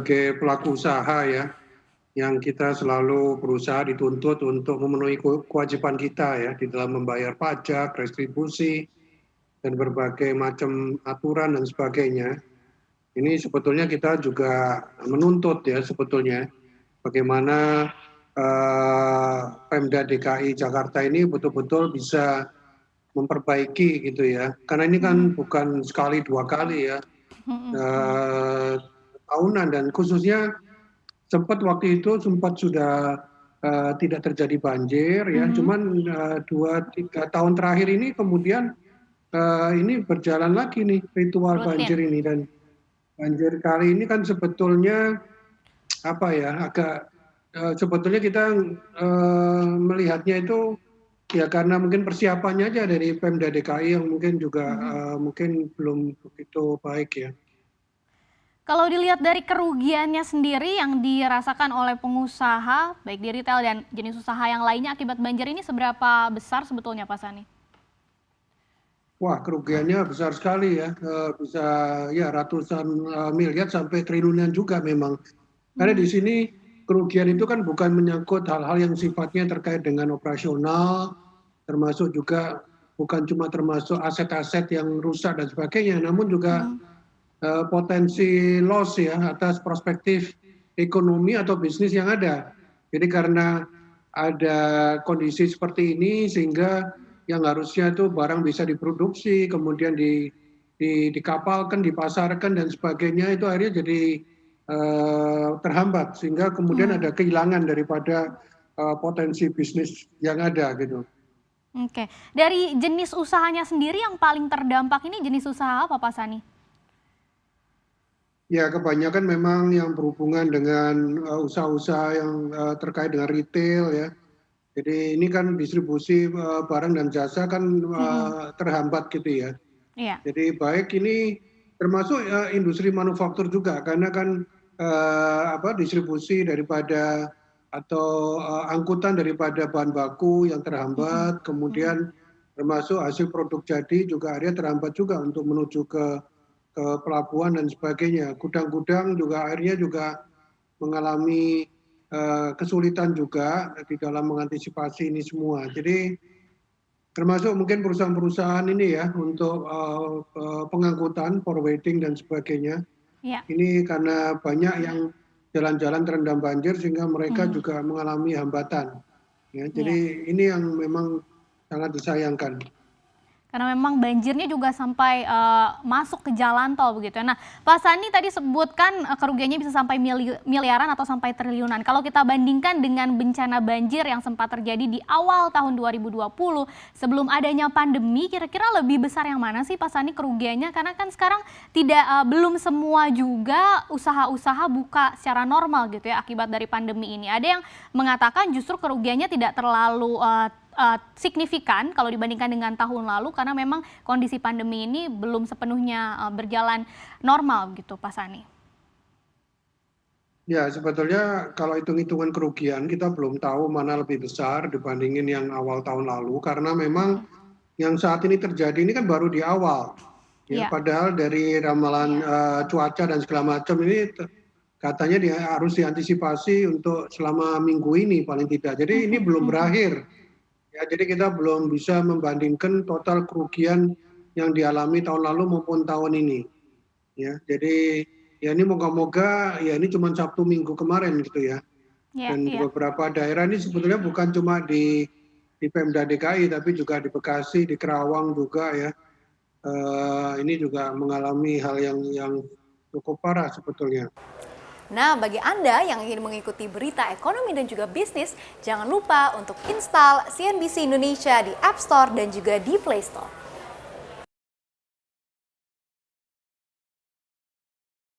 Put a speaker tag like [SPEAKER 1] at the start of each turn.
[SPEAKER 1] sebagai pelaku usaha ya, yang kita selalu berusaha dituntut untuk memenuhi kewajiban kita ya di dalam membayar pajak, retribusi, dan berbagai macam aturan dan sebagainya. Ini sebetulnya kita juga menuntut ya sebetulnya bagaimana Pemda DKI Jakarta ini betul-betul bisa memperbaiki gitu ya. Karena ini kan bukan sekali dua kali ya, tahunan, dan khususnya sempat waktu itu sudah tidak terjadi banjir ya, cuman 2-3 tahun terakhir ini kemudian ini berjalan lagi nih ritual banjir
[SPEAKER 2] Rutin.
[SPEAKER 1] ini. Dan banjir kali ini kan sebetulnya apa ya, agak sebetulnya kita melihatnya itu ya karena mungkin persiapannya aja dari Pemda DKI yang mungkin juga mungkin belum begitu baik ya.
[SPEAKER 2] Kalau dilihat dari kerugiannya sendiri yang dirasakan oleh pengusaha, baik di retail dan jenis usaha yang lainnya akibat banjir ini seberapa besar sebetulnya Pak Sani?
[SPEAKER 1] Wah, kerugiannya besar sekali ya, bisa ya ratusan miliar sampai triliunan juga memang. Karena di sini kerugian itu kan bukan menyangkut hal-hal yang sifatnya terkait dengan operasional, termasuk juga bukan cuma termasuk aset-aset yang rusak dan sebagainya, namun juga potensi loss ya atas perspektif ekonomi atau bisnis yang ada. Jadi karena ada kondisi seperti ini sehingga yang harusnya itu barang bisa diproduksi, kemudian dikapalkan, dipasarkan dan sebagainya itu akhirnya jadi terhambat sehingga kemudian ada kehilangan daripada potensi bisnis yang ada gitu.
[SPEAKER 2] Oke, dari jenis usahanya sendiri yang paling terdampak ini jenis usaha apa Pak Sani?
[SPEAKER 1] Ya, kebanyakan memang yang berhubungan dengan usaha-usaha yang terkait dengan retail ya. Jadi ini kan distribusi barang dan jasa kan terhambat gitu ya.
[SPEAKER 2] Iya.
[SPEAKER 1] Jadi baik ini termasuk industri manufaktur juga karena kan distribusi daripada atau angkutan daripada bahan baku yang terhambat, kemudian termasuk hasil produk jadi juga akhirnya terhambat juga untuk menuju ke pelabuhan dan sebagainya. Gudang-gudang juga akhirnya juga mengalami kesulitan juga di dalam mengantisipasi ini semua. Jadi termasuk mungkin perusahaan-perusahaan ini ya untuk pengangkutan, forwarding dan sebagainya.
[SPEAKER 2] Iya.
[SPEAKER 1] Ini karena banyak yang jalan-jalan terendam banjir sehingga mereka juga mengalami hambatan. Ya,
[SPEAKER 2] Iya.
[SPEAKER 1] jadi ini yang memang sangat disayangkan.
[SPEAKER 2] Karena memang banjirnya juga sampai masuk ke jalan tol begitu ya. Nah, Pak Sani tadi sebutkan kerugiannya bisa sampai miliaran atau sampai triliunan. Kalau kita bandingkan dengan bencana banjir yang sempat terjadi di awal tahun 2020 sebelum adanya pandemi, kira-kira lebih besar yang mana sih Pak Sani kerugiannya? Karena kan sekarang belum semua juga usaha-usaha buka secara normal gitu ya akibat dari pandemi ini. Ada yang mengatakan justru kerugiannya tidak terlalu signifikan kalau dibandingkan dengan tahun lalu karena memang kondisi pandemi ini belum sepenuhnya berjalan normal gitu Pak Sani.
[SPEAKER 1] Ya, sebetulnya kalau hitung-hitungan kerugian kita belum tahu mana lebih besar dibandingin yang awal tahun lalu karena memang yang saat ini terjadi ini kan baru di awal. Ya,
[SPEAKER 2] Iya.
[SPEAKER 1] padahal dari ramalan cuaca dan segala macam ini katanya harus diantisipasi untuk selama minggu ini paling tidak. Jadi ini belum berakhir. Ya, jadi kita belum bisa membandingkan total kerugian yang dialami tahun lalu maupun tahun ini. Ya, jadi ya ini moga-moga ya ini cuma Sabtu Minggu kemarin gitu ya.
[SPEAKER 2] Iya,
[SPEAKER 1] Dan di
[SPEAKER 2] iya.
[SPEAKER 1] beberapa daerah ini sebetulnya bukan cuma di Pemda DKI tapi juga di Bekasi, di Kerawang juga ya. Ini juga mengalami hal yang cukup parah sebetulnya.
[SPEAKER 3] Nah, bagi Anda yang ingin mengikuti berita ekonomi dan juga bisnis, jangan lupa untuk install CNBC Indonesia di App Store dan juga di Play Store.